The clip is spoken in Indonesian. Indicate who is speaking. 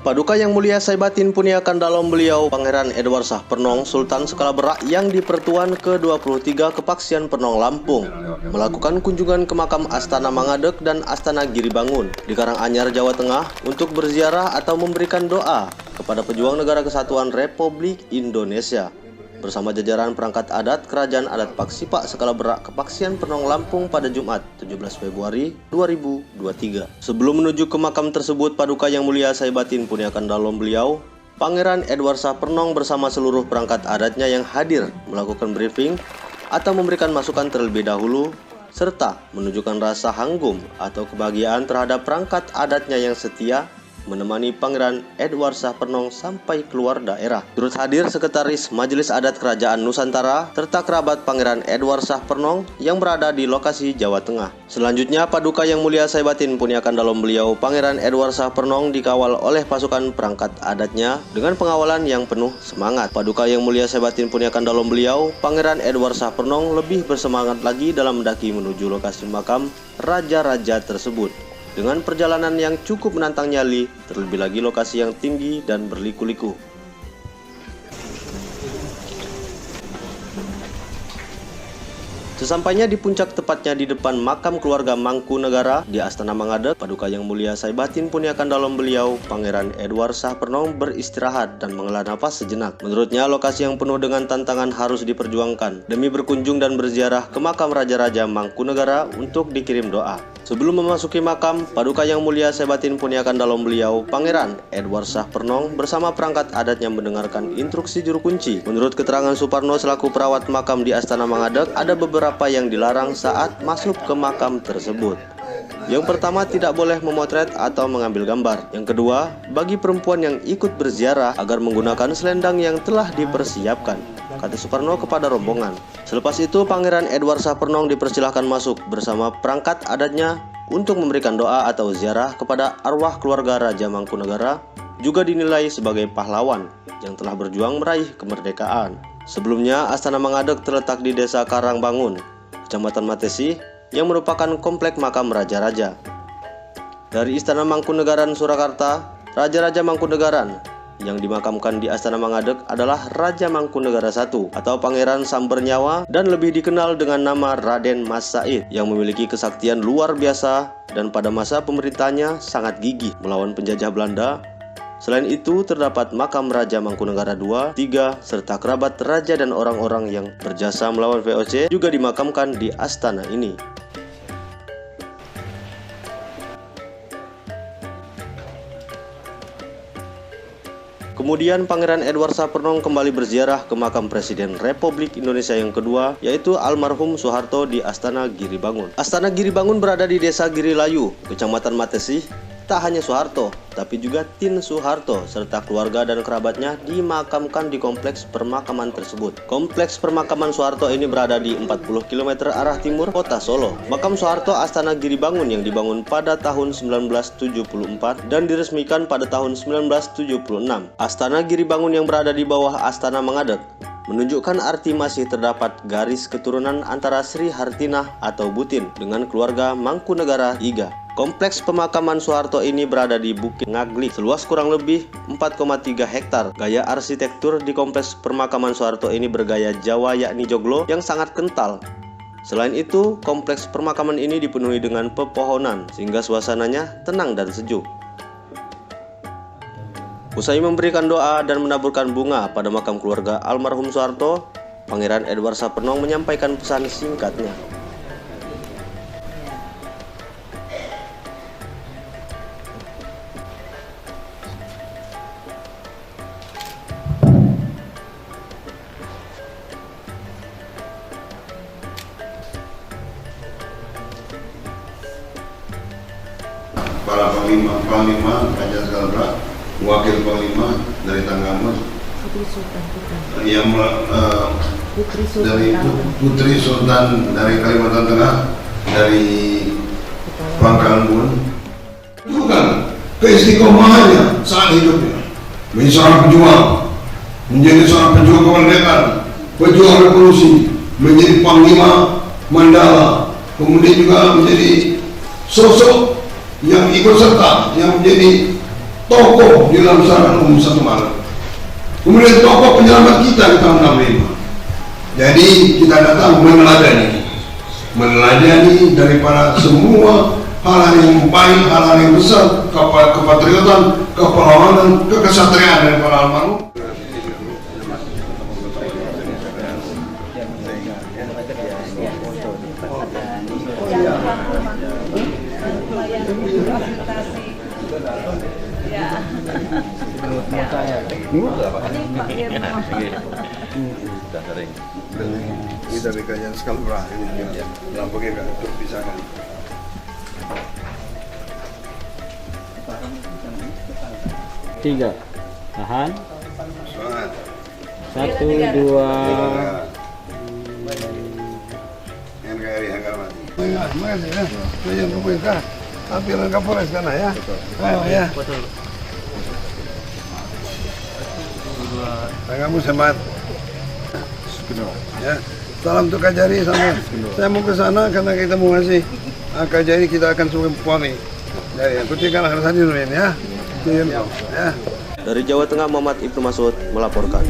Speaker 1: Paduka Yang Mulia Saibatin Puniakan Dalom beliau Pangeran Edward Shah Pernong Sultan Skala Berak yang di-Pertuan ke-23 Kepaksian Pernong Lampung melakukan kunjungan ke makam Astana Mangadek dan Astana Giribangun di Karanganyar, Jawa Tengah untuk berziarah atau memberikan doa kepada pejuang Negara Kesatuan Republik Indonesia bersama jajaran perangkat adat Kerajaan Adat Paksipak Skala Berak Kepaksian Pernong Lampung pada Jumat 17 Februari 2023. Sebelum menuju ke makam tersebut, Paduka Yang Mulia Saibatin Puniakan Dalom beliau Pangeran Edward Shah Pernong bersama seluruh perangkat adatnya yang hadir melakukan briefing atau memberikan masukan terlebih dahulu serta menunjukkan rasa hanggum atau kebahagiaan terhadap perangkat adatnya yang setia menemani Pangeran Edward Shah Pernong sampai keluar daerah. Turut hadir Sekretaris Majelis Adat Kerajaan Nusantara serta kerabat Pangeran Edward Shah Pernong yang berada di lokasi Jawa Tengah. Selanjutnya, Paduka Yang Mulia Saibatin Puniakan Dalom beliau Pangeran Edward Shah Pernong dikawal oleh pasukan perangkat adatnya dengan pengawalan yang penuh semangat. Paduka Yang Mulia Saibatin Puniakan Dalom beliau Pangeran Edward Shah Pernong lebih bersemangat lagi dalam mendaki menuju lokasi makam raja-raja tersebut dengan perjalanan yang cukup menantang nyali, terlebih lagi lokasi yang tinggi dan berliku-liku. Sesampainya di puncak, tepatnya di depan makam keluarga Mangkunegara di Astana Mangadek, Paduka Yang Mulia Saibatin Puniakan Dalom beliau Pangeran Edward Shah Pernong beristirahat dan menghela nafas sejenak. Menurutnya, lokasi yang penuh dengan tantangan harus diperjuangkan demi berkunjung dan berziarah ke makam raja-raja Mangkunegara untuk dikirim doa. Sebelum memasuki makam, Paduka Yang Mulia Saibatin Puniakan Dalom beliau Pangeran Edward Shah Pernong bersama perangkat adatnya mendengarkan instruksi juru kunci. Menurut keterangan Suparno selaku perawat makam di Astana Mangadek, ada beberapa yang dilarang saat masuk ke makam tersebut. Yang pertama, tidak boleh memotret atau mengambil gambar. Yang kedua, bagi perempuan yang ikut berziarah agar menggunakan selendang yang telah dipersiapkan, kata Suparno kepada rombongan. Selepas itu, Pangeran Edward Shah Pernong dipersilahkan masuk bersama perangkat adatnya untuk memberikan doa atau ziarah kepada arwah keluarga Raja Mangkunegara, juga dinilai sebagai pahlawan yang telah berjuang meraih kemerdekaan. Sebelumnya, Astana Mangadek terletak di Desa Karangbangun, Kecamatan Matesi, yang merupakan komplek makam raja-raja. Dari Istana Mangkunegaran Surakarta, Raja-Raja Mangkunegaran yang dimakamkan di Astana Mangadek adalah Raja Mangkunegara I atau Pangeran Sambernyawa dan lebih dikenal dengan nama Raden Mas Said yang memiliki kesaktian luar biasa dan pada masa pemerintahnya sangat gigih melawan penjajah Belanda. Selain itu, terdapat makam Raja Mangkunegara II, III, serta kerabat raja dan orang-orang yang berjasa melawan VOC juga dimakamkan di astana ini. Kemudian Pangeran Edward Shah Pernong kembali berziarah ke makam Presiden Republik Indonesia yang kedua, yaitu almarhum Soeharto di Astana Giribangun. Astana Giribangun berada di Desa Girilayu, Kecamatan Matesi. Tak hanya Soeharto, tapi juga Tin Soeharto serta keluarga dan kerabatnya dimakamkan di kompleks permakaman tersebut. Kompleks permakaman Soeharto ini berada di 40 km arah timur kota Solo. Makam Soeharto Astana Giribangun yang dibangun pada tahun 1974 dan diresmikan pada tahun 1976. Astana Giribangun yang berada di bawah Astana Mangadek menunjukkan arti masih terdapat garis keturunan antara Sri Hartinah atau Butin dengan keluarga Mangkunegara Iga. Kompleks pemakaman Soeharto ini berada di Bukit Ngaglik, seluas kurang lebih 4,3 hektar. Gaya arsitektur di kompleks permakaman Soeharto ini bergaya Jawa yakni joglo yang sangat kental. Selain itu, kompleks permakaman ini dipenuhi dengan pepohonan sehingga suasananya tenang dan sejuk. Usai memberikan doa dan menaburkan bunga pada makam keluarga almarhum Soeharto, Pangeran Edward Shah Pernong menyampaikan pesan singkatnya.
Speaker 2: Para panglima Raja Skala Berak, wakil panglima dari Tanggamus, yang dari Putri Sultan dari Kalimantan Tengah, dari Pangkalan Bun, bukan keistiqomahannya saat hidupnya menjadi seorang pejuang, menjadi seorang pejuang kemerdekaan, pejuang revolusi, menjadi panglima Mandala, kemudian juga menjadi sosok yang ikut serta, yang menjadi tokoh di dalam masyarakat umum 1 Maret. Kemudian tokoh penyelamat kita di tahun 65. Jadi kita datang meneladani daripada semua hal-hal yang baik, hal-hal yang besar, kepatriotan, kepahlawanan, kekesatriaan dari para almarhum. Ini dari kajian Skalbra ini lampu kita bisa kan.
Speaker 3: Tiga, tahan.
Speaker 2: Semangat.
Speaker 3: 1, 2.
Speaker 2: NKRI Agama. Semangat ya. Kajian pemerintah. Tampilan Kapolres kan ya. Oh ya. Kamu semangat. Ya. Salam untuk Kajari sama. Saya mau ke sana karena kita mau ngasih Kajari, kita akan suruh Poni. Ya, yang penting kan harus hadir ya. Ya.
Speaker 1: Dari Jawa Tengah, Muhammad Ibnu Masud melaporkan.